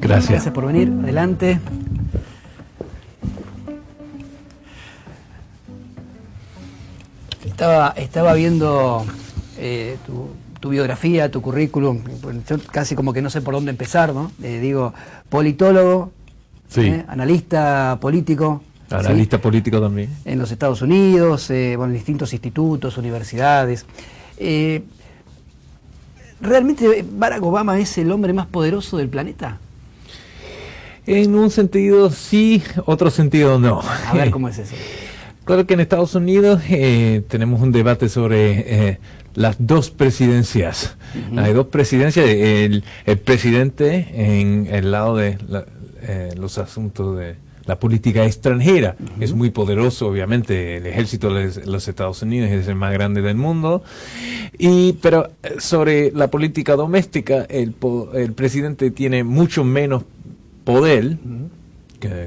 Gracias. Gracias por venir. Adelante. Estaba viendo tu biografía, tu currículum. Yo casi como que no sé por dónde empezar, ¿no? Digo, politólogo, Sí. Analista político. Analista ¿sí? político también. En los Estados Unidos, bueno, en distintos institutos, universidades. ¿Realmente Barack Obama es el hombre más poderoso del planeta? En un sentido sí, otro sentido no. A ver, ¿cómo es eso? Claro que en Estados Unidos tenemos un debate sobre las dos presidencias. Hay dos presidencias, el presidente en el lado de los asuntos de la política extranjera. Es muy poderoso, obviamente, el ejército de los Estados Unidos es el más grande del mundo. Pero sobre la política doméstica, el presidente tiene mucho menos poder. Que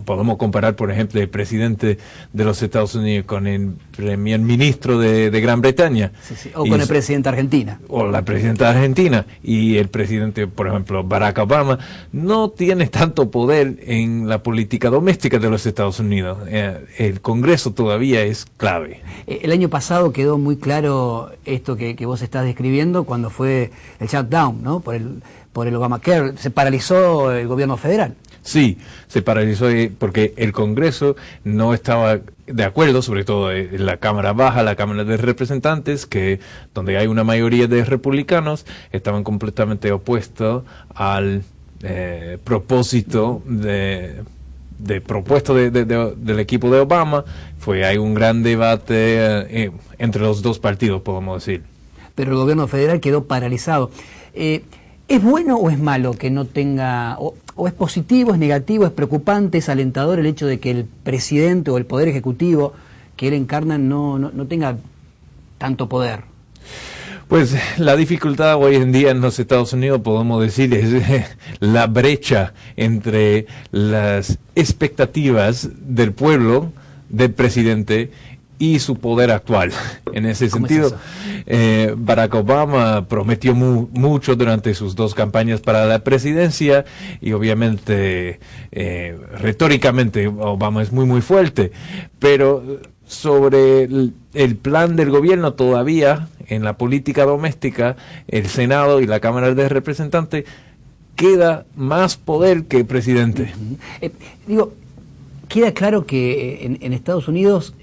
podemos comparar, por ejemplo, el presidente de los Estados Unidos con el primer ministro de Gran Bretaña. Sí, sí. O con el presidente de Argentina. O la presidenta de Argentina. Y el presidente, por ejemplo, Barack Obama, no tiene tanto poder en la política doméstica de los Estados Unidos. El Congreso todavía es clave. El año pasado quedó muy claro esto que vos estás describiendo cuando fue el shutdown, ¿no? Por el Obamacare. Se paralizó el gobierno federal. Sí, se paralizó porque el Congreso no estaba de acuerdo, sobre todo en la Cámara Baja, la Cámara de Representantes, que donde hay una mayoría de republicanos, estaban completamente opuestos al propósito propuesto del equipo de Obama. Hay un gran debate entre los dos partidos, podemos decir. Pero el gobierno federal quedó paralizado. ¿Es bueno o es malo que no tenga, o es positivo, es negativo, es preocupante, es alentador el hecho de que el presidente o el poder ejecutivo que él encarna no tenga tanto poder? Pues la dificultad hoy en día en los Estados Unidos, podemos decir, es la brecha entre las expectativas del pueblo, del presidente, y su poder actual. En ese sentido, Barack Obama prometió mucho durante sus dos campañas para la presidencia y obviamente retóricamente Obama es muy fuerte, pero sobre el plan del gobierno todavía en la política doméstica, el Senado y la Cámara de Representantes queda más poder que el presidente. Queda claro que en Estados Unidos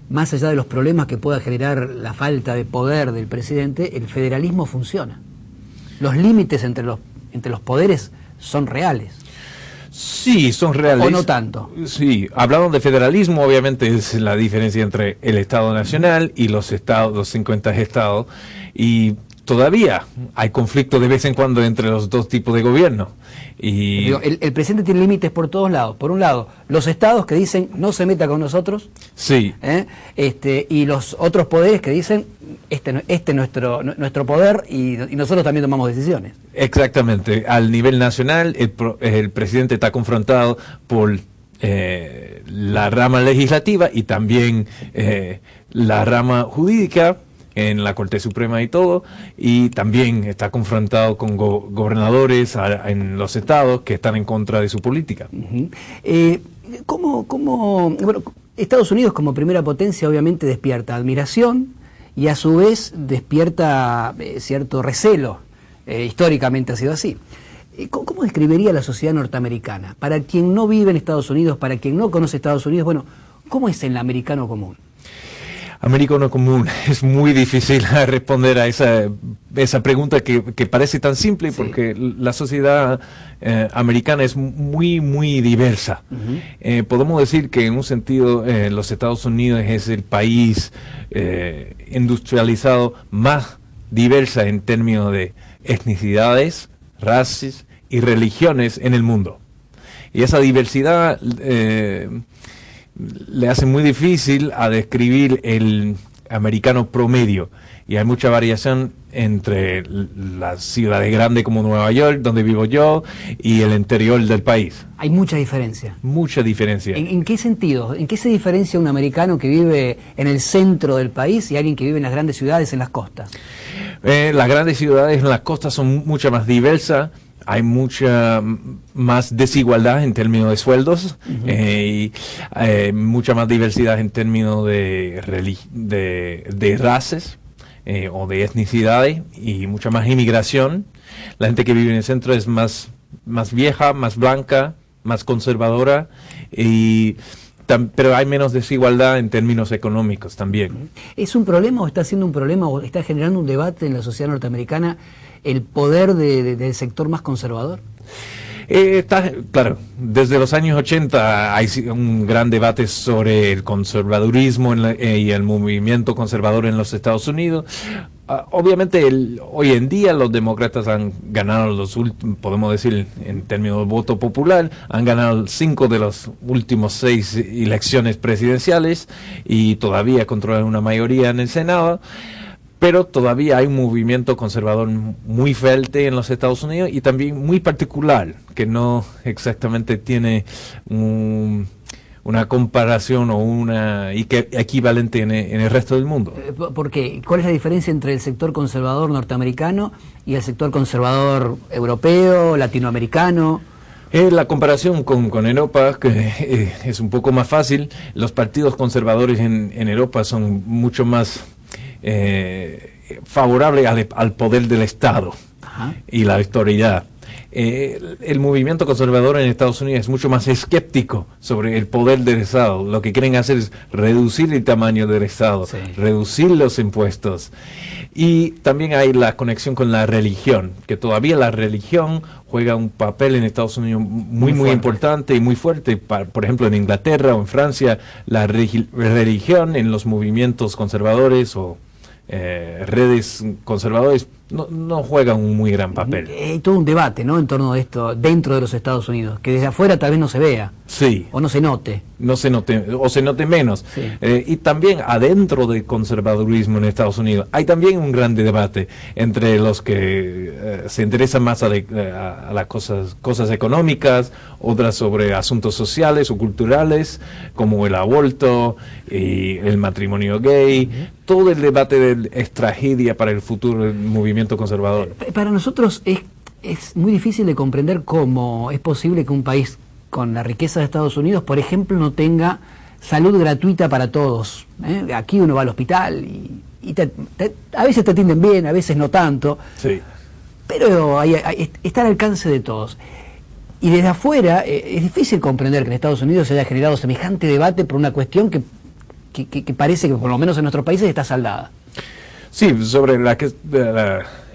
más allá de los problemas que pueda generar la falta de poder del presidente, el federalismo funciona. Los límites entre los poderes son reales. Sí, son reales. ¿O no tanto? Sí, hablando de federalismo, obviamente es la diferencia entre el Estado Nacional y los 50 estados, y todavía hay conflicto de vez en cuando entre los dos tipos de gobierno. Y el presidente tiene límites por todos lados. Por un lado, los estados que dicen no se meta con nosotros, sí, y los otros poderes que dicen este es nuestro poder y nosotros también tomamos decisiones. Exactamente. Al nivel nacional, el presidente está confrontado por la rama legislativa y también la rama jurídica en la Corte Suprema y todo, y también está confrontado con gobernadores en los estados que están en contra de su política. Bueno, Estados Unidos como primera potencia obviamente despierta admiración y a su vez despierta cierto recelo, históricamente ha sido así. ¿Cómo describiría la sociedad norteamericana? Para quien no vive en Estados Unidos, para quien no conoce Estados Unidos, bueno, ¿cómo es el americano común? Americano común, es muy difícil responder a esa pregunta que parece tan simple, porque la sociedad americana es muy diversa. Podemos decir que en un sentido los Estados Unidos es el país industrializado más diversa en términos de etnicidades, razas y religiones en el mundo. Y esa diversidad le hace muy difícil a describir el americano promedio, y hay mucha variación entre las ciudades grandes como Nueva York, donde vivo yo, y el interior del país. Hay mucha diferencia. Mucha diferencia. ¿En qué sentido? ¿En qué se diferencia un americano que vive en el centro del país y alguien que vive en las grandes ciudades, en las costas? Las grandes ciudades en las costas son mucho más diversas. hay mucha más desigualdad en términos de sueldos, y mucha más diversidad en términos de razas o de etnicidades, y mucha más inmigración. La gente que vive en el centro es más vieja, más blanca, más conservadora, pero hay menos desigualdad en términos económicos también. ¿Es un problema o está siendo un problema o está generando un debate en la sociedad norteamericana el poder del sector más conservador? Claro, desde los años 80 hay un gran debate sobre el conservadurismo y el movimiento conservador en los Estados Unidos. Obviamente hoy en día los demócratas han ganado podemos decir en términos de voto popular, han ganado 5 de los últimos 6 elecciones presidenciales y todavía controlan una mayoría en el Senado. Pero todavía hay un movimiento conservador muy fuerte en los Estados Unidos y también muy particular, que no exactamente tiene una comparación o una equivalente en el resto del mundo. ¿Por qué? ¿Cuál es la diferencia entre el sector conservador norteamericano y el sector conservador europeo, latinoamericano? La comparación con Europa, que es un poco más fácil. Los partidos conservadores en Europa son mucho más favorable al poder del Estado. Ajá. Y la autoridad. El movimiento conservador en Estados Unidos es mucho más escéptico sobre el poder del Estado. Lo que quieren hacer es reducir el tamaño del Estado, sí, reducir los impuestos. Y también hay la conexión con la religión, que todavía la religión juega un papel en Estados Unidos muy importante y muy fuerte. Por ejemplo, en Inglaterra o en Francia, la religión en los movimientos conservadores o redes conservadores no juegan un muy gran papel. Hay todo un debate, ¿no?, en torno a esto dentro de los Estados Unidos, que desde afuera tal vez no se vea. Sí. O no se note. No se note, o se note menos. Sí. Y también adentro del conservadurismo en Estados Unidos hay también un gran debate entre los que se interesan más a las cosas económicas, otras sobre asuntos sociales o culturales, como el aborto y el matrimonio gay. Todo el debate es tragedia para el futuro del movimiento conservador. Para nosotros es muy difícil de comprender cómo es posible que un país con la riqueza de Estados Unidos, por ejemplo, no tenga salud gratuita para todos. Aquí uno va al hospital y a veces te atienden bien, a veces no tanto, sí, pero está al alcance de todos. Y desde afuera es difícil comprender que en Estados Unidos se haya generado semejante debate por una cuestión que parece que por lo menos en nuestros países está saldada. Sí, sobre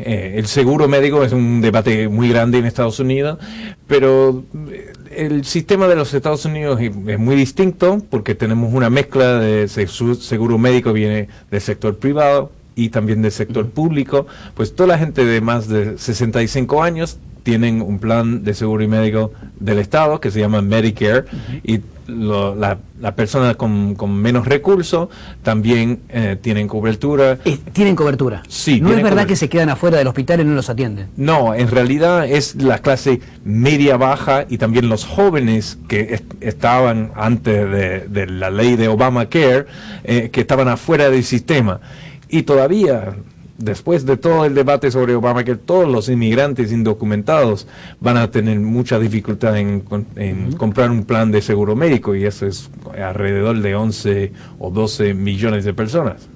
el seguro médico es un debate muy grande en Estados Unidos, pero el sistema de los Estados Unidos es muy distinto porque tenemos una mezcla de seguro médico, viene del sector privado y también del sector público. Pues toda la gente de más de 65 años tienen un plan de seguro médico del Estado que se llama Medicare, y la persona con menos recursos también tienen cobertura. ¿Tienen cobertura? Sí. ¿No es verdad que se quedan afuera del hospital y no los atienden? No, en realidad es la clase media baja y también los jóvenes que estaban antes de la ley de Obamacare, que estaban afuera del sistema. Y todavía, después de todo el debate sobre Obamacare, todos los inmigrantes indocumentados van a tener mucha dificultad en comprar un plan de seguro médico, y eso es alrededor de 11 o 12 millones de personas.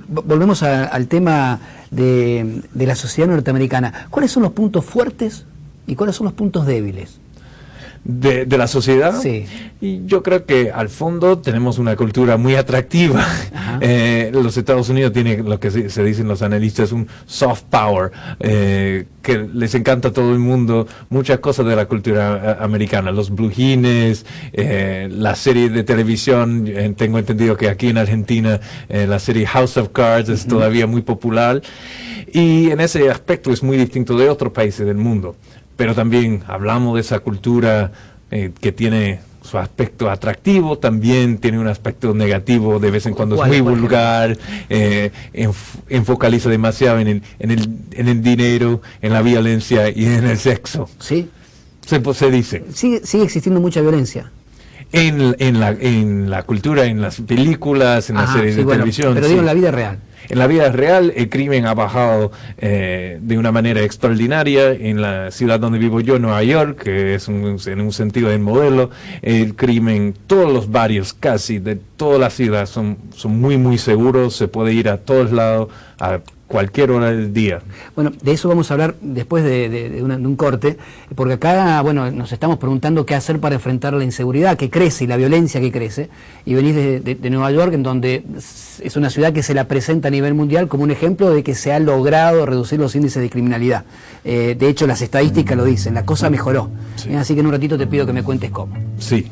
Volvemos al tema de la sociedad norteamericana. ¿Cuáles son los puntos fuertes y cuáles son los puntos débiles de la sociedad? Sí. Y yo creo que al fondo tenemos una cultura muy atractiva. Los Estados Unidos tienen lo que se dicen los analistas, un soft power, que les encanta a todo el mundo, muchas cosas de la cultura americana, los blue jeans, la serie de televisión. Tengo entendido que aquí en Argentina la serie House of Cards es todavía muy popular, y en ese aspecto es muy distinto de otros países del mundo. Pero también hablamos de esa cultura que tiene su aspecto atractivo, también tiene un aspecto negativo, de vez en cuando es muy vulgar, enfocaliza demasiado en el dinero, en la violencia y en el sexo. Sí. Se dice. Sigue existiendo mucha violencia. En la cultura, en las películas, en las series de televisión. Pero digo en la vida real. En la vida real, el crimen ha bajado de una manera extraordinaria. En la ciudad donde vivo yo, Nueva York, que es en un sentido del modelo, el crimen, todos los barrios casi de toda la ciudad son muy, muy seguros. Se puede ir a todos lados, a cualquier hora del día. Bueno, de eso vamos a hablar después de un corte, porque acá, bueno, nos estamos preguntando qué hacer para enfrentar la inseguridad que crece y la violencia que crece, y venís de Nueva York, en donde es una ciudad que se la presenta a nivel mundial como un ejemplo de que se ha logrado reducir los índices de criminalidad. De hecho, las estadísticas lo dicen, la cosa mejoró. Sí. Así que en un ratito te pido que me cuentes cómo. Sí,